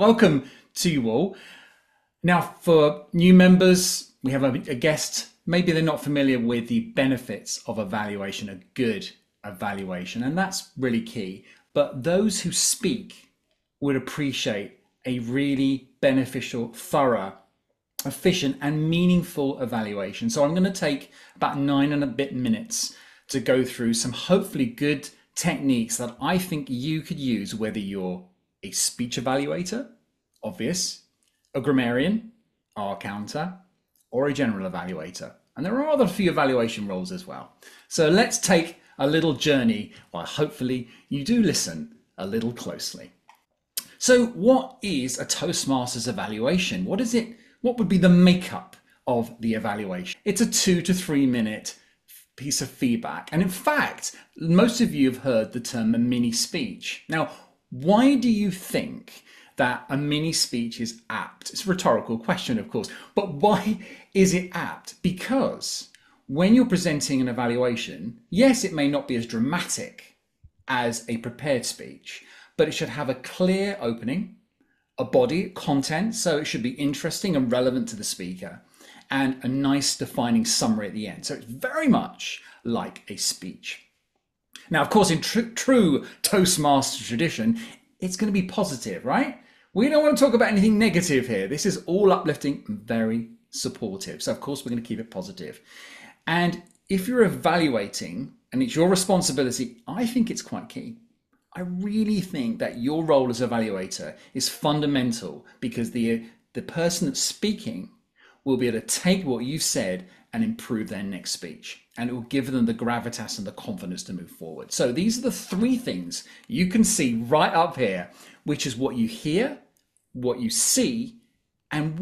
welcome to you all. Now, for new members, we have a guest. Maybe they're not familiar with the benefits of evaluation, a good evaluation, and that's really key. But those who speak would appreciate a really beneficial, thorough, efficient, and meaningful evaluation. So I'm going to take about 9 and a bit minutes to go through some hopefully good techniques that I think you could use, whether you're a speech evaluator, obvious, a grammarian, R counter, or a general evaluator. And there are other few evaluation roles as well. So let's take a little journey while hopefully you do listen a little closely. So what is a Toastmasters evaluation? What is it? What would be the makeup of the evaluation? It's a 2 to 3 minute piece of feedback. And in fact, most of you have heard the term a mini speech. Now, why do you think that a mini speech is apt? It's a rhetorical question, of course, but why is it apt? Because when you're presenting an evaluation, yes, it may not be as dramatic as a prepared speech, but it should have a clear opening, a body, content, so it should be interesting and relevant to the speaker, and a nice defining summary at the end. So it's very much like a speech. Now, of course, in true Toastmaster tradition, it's going to be positive, right? We don't want to talk about anything negative here. This is all uplifting, very supportive. So of course, we're going to keep it positive. And if you're evaluating and it's your responsibility, I think it's quite key. I really think that your role as evaluator is fundamental, because the person that's speaking will be able to take what you've said and improve their next speech. And it will give them the gravitas and the confidence to move forward. So these are the 3 things you can see right up here, which is what you hear, what you see, and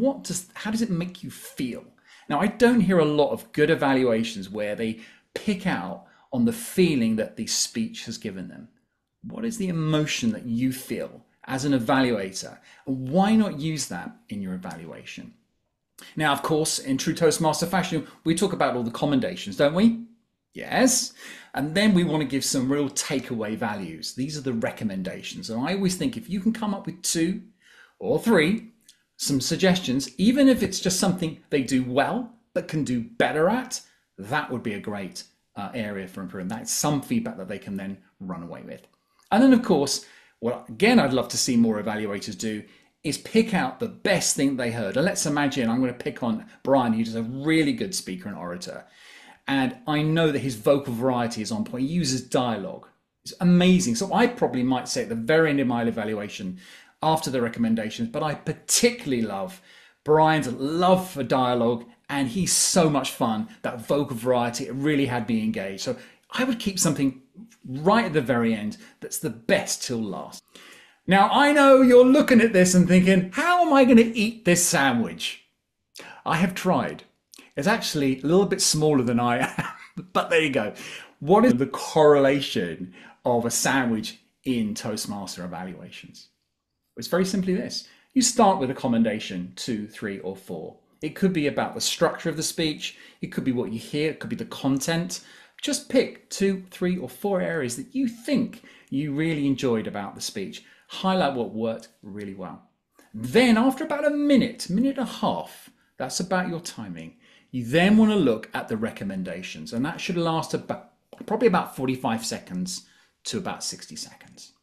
how does it make you feel? Now, I don't hear a lot of good evaluations where they pick out on the feeling that the speech has given them. What is the emotion that you feel as an evaluator? And why not use that in your evaluation? Now, of course, in true Toastmaster fashion, we talk about all the commendations, don't we? Yes. And then we want to give some real takeaway values. These are the recommendations. And I always think if you can come up with 2 or 3, some suggestions, even if it's just something they do well, but can do better at, that would be a great area for improvement. That's some feedback that they can then run away with. And then, of course, what again I'd love to see more evaluators do is pick out the best thing they heard. And let's imagine I'm going to pick on Brian, who's a really good speaker and orator. And I know that his vocal variety is on point. He uses dialogue. It's amazing. So I probably might say at the very end of my evaluation, after the recommendations, but I particularly love Brian's love for dialogue, and he's so much fun. That vocal variety, it really had me engaged. So I would keep something right at the very end that's the best till last. Now, I know you're looking at this and thinking, how am I going to eat this sandwich? I have tried. It's actually a little bit smaller than I am, but there you go. What is the correlation of a sandwich in Toastmaster evaluations? It's very simply this. You start with a commendation, 2, 3, or 4. It could be about the structure of the speech. It could be what you hear. It could be the content. Just pick 2, 3, or 4 areas that you think you really enjoyed about the speech. Highlight what worked really well. Then after about a minute, minute and a half, that's about your timing. You then want to look at the recommendations, and that should last probably about 45 seconds to about 60 seconds.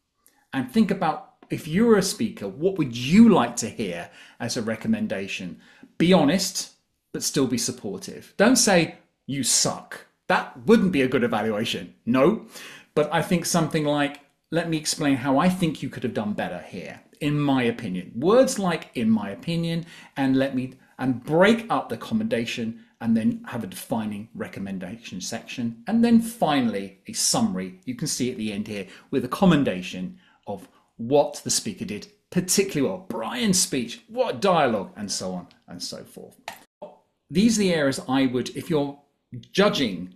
And think about, if you were a speaker, what would you like to hear as a recommendation? Be honest, but still be supportive. Don't say, you suck. That wouldn't be a good evaluation. No, but I think something like, let me explain how I think you could have done better here, in my opinion. Words like in my opinion, and break up the commendation, and then have a defining recommendation section. And then finally, a summary. You can see at the end here with a commendation of what the speaker did particularly well. Brian's speech, what dialogue, and so on and so forth. These are the areas I would, if you're judging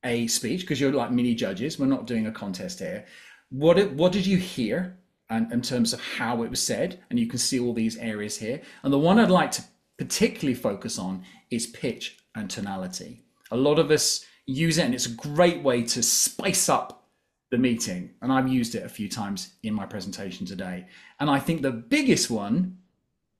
a speech, because you're like mini judges, we're not doing a contest here. What did you hear and in terms of how it was said? And you can see all these areas here. And the one I'd like to particularly focus on is pitch and tonality. A lot of us use it, and it's a great way to spice up the meeting. And I've used it a few times in my presentation today. And I think the biggest one,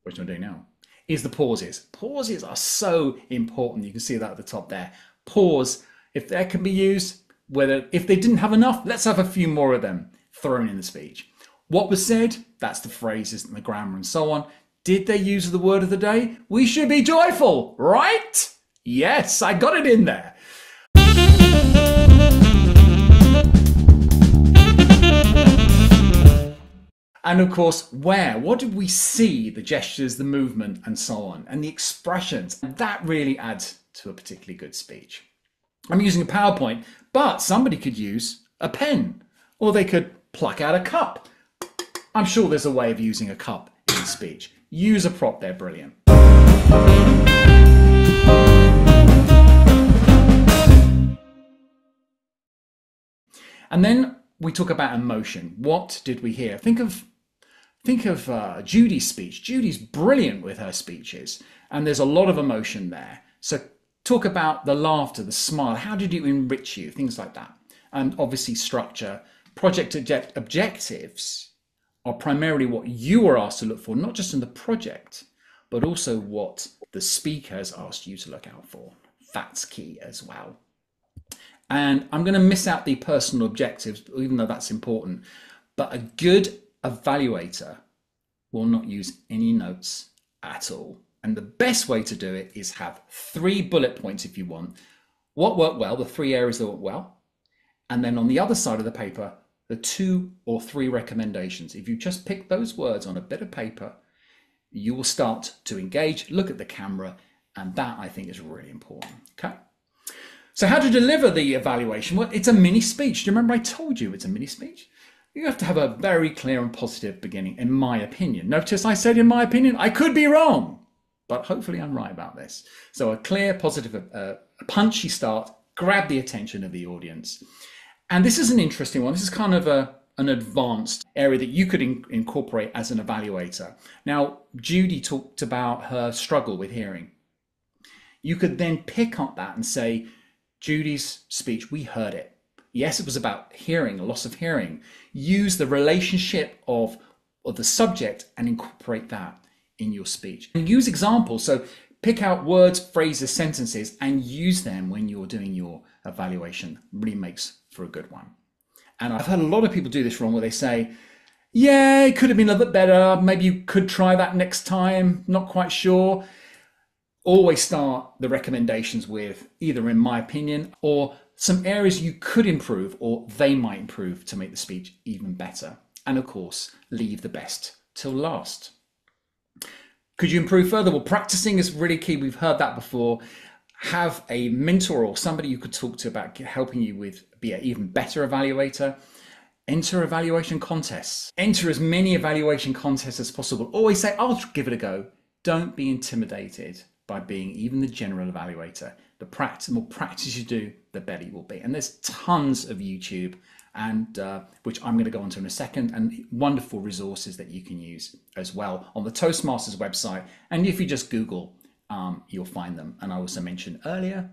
which I'm doing now, is the pauses. Pauses are so important. You can see that at the top there. Pause, if that can be used, if they didn't have enough, let's have a few more of them thrown in the speech. What was said, that's the phrases and the grammar and so on. Did they use the word of the day? We should be joyful, right? Yes, I got it in there. And of course, where? What did we see? The gestures, the movement, and so on, and the expressions. And that really adds to a particularly good speech. I'm using a PowerPoint, but somebody could use a pen, or they could pluck out a cup. I'm sure there's a way of using a cup in speech. Use a prop, they're brilliant. And then we talk about emotion. What did we hear? Think of Judy's speech. Judy's brilliant with her speeches, and there's a lot of emotion there. So talk about the laughter, the smile. How did it enrich you? Things like that. And obviously structure. Project objectives are primarily what you are asked to look for, not just in the project, but also what the speaker has asked you to look out for. That's key as well. And I'm going to miss out the personal objectives, even though that's important. But a good evaluator will not use any notes at all. And the best way to do it is have 3 bullet points if you want. What worked well, the 3 areas that worked well. And then on the other side of the paper, the 2 or 3 recommendations. If you just pick those words on a bit of paper, you will start to engage, look at the camera, and that I think is really important. Okay. So how to deliver the evaluation? Well, it's a mini speech. Do you remember I told you it's a mini speech? You have to have a very clear and positive beginning, in my opinion. Notice I said in my opinion, I could be wrong, but hopefully I'm right about this. So a clear, positive, a punchy start, grab the attention of the audience. And this is an interesting one. This is kind of an advanced area that you could incorporate as an evaluator. Now, Judy talked about her struggle with hearing. You could then pick up that and say, Judy's speech, we heard it. Yes, it was about hearing, a loss of hearing. Use the relationship of the subject and incorporate that in your speech. And use examples. So pick out words, phrases, sentences, and use them when you're doing your evaluation. Really makes for a good one. And I've heard a lot of people do this wrong, where they say, yeah, it could have been a little bit better. Maybe you could try that next time. Not quite sure. Always start the recommendations with either in my opinion or some areas you could improve or they might improve to make the speech even better. And of course, leave the best till last. Could you improve further? Well, practicing is really key. We've heard that before. Have a mentor or somebody you could talk to about helping you with be an even better evaluator. Enter evaluation contests. Enter as many evaluation contests as possible. Always say, I'll give it a go. Don't be intimidated by being even the general evaluator. The more practice you do, the better you will be. And there's tons of YouTube, and which I'm going to go onto in a second, and wonderful resources that you can use as well on the Toastmasters website. And if you just Google, you'll find them. And I also mentioned earlier,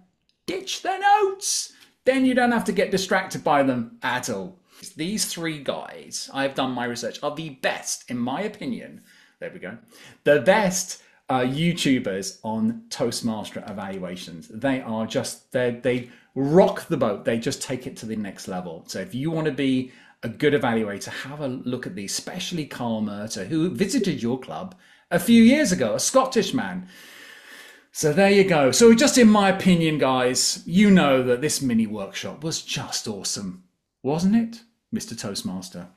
ditch the notes. Then you don't have to get distracted by them at all. These 3 guys, I've done my research, are the best, in my opinion. There we go. The best YouTubers on Toastmaster evaluations. They are just, they rock the boat. They just take it to the next level. So if you want to be a good evaluator, have a look at these, especially Carl Murter, who visited your club a few years ago, a Scottish man. So there you go. So just in my opinion, guys, you know that this mini workshop was just awesome, wasn't it, Mr. Toastmaster?